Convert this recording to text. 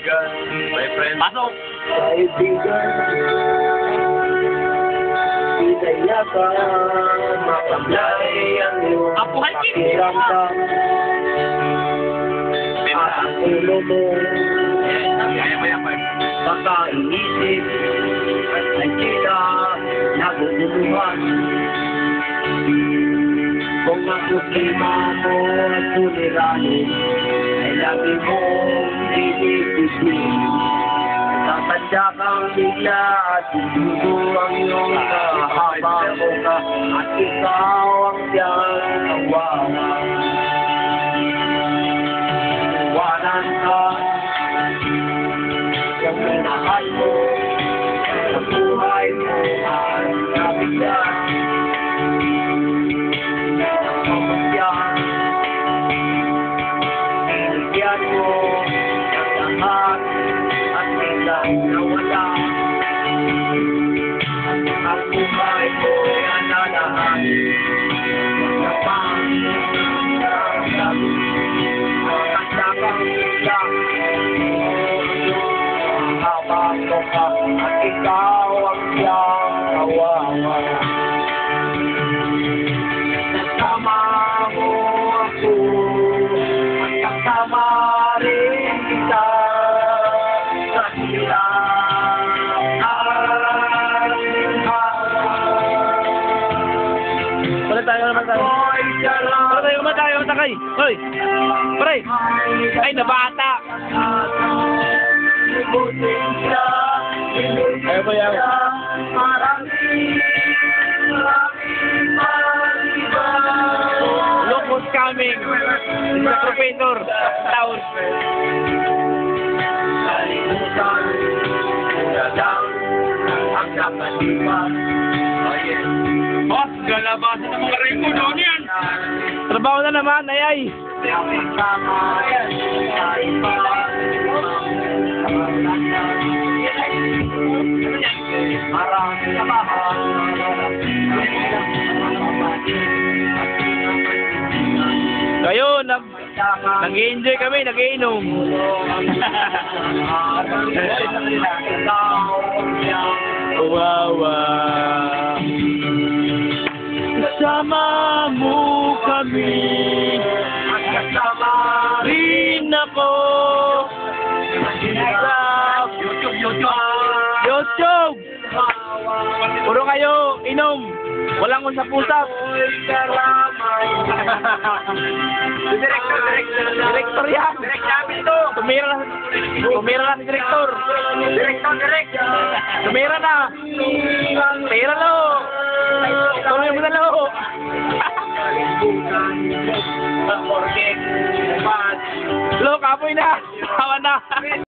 kaibigan, my friend. Pasok! Kaibigan, pinaya ka, makablay ang iyong pakiramdam. At ang ulo mo, baka iisip, ay sila naguguluhan. Kung ang problema mo at suliranin, ay lagi mong dinibigin. Tatadya kang bigla at susugo ang iyong kahaba mo ka, at ikaw ang siyang kawawa. Iwanan ka, yung minahal mo, sa buhay mo ay nabigyan. Binigyan mo ng lahat at biglang nawala. Ang buhay mo ay nalahan na pang-sabi. Maganda kang biglang habang mo ka at ikaw ang siyang kawawa. Kasama mo ako at kasama rin kita sa hirap at Pala tayo naman tayo. Pala tayo naman tayo, takay. Hoy! Pare! Ay, nabata! Ayaw ba yan? Look who's coming! It's the professor! Town! Kalimutan, uladang ang nakalipas. Boss, galabasan ng mga record. Ano yan? Trabaho na naman, ayay! Tama yan, ay pa. Marami na mahal. Kayo, nag-enjoy kami, nag-iinom. Wawa. Kasama mo kami. Kasama Rin ako. YouTube! Puro kayo, inom. Walang usap-usap. Direktor yan. Tumira na si direktor. Tumira na. Tira lo. Tuloy mo na lo. Lo, kapoy na. Tawa na.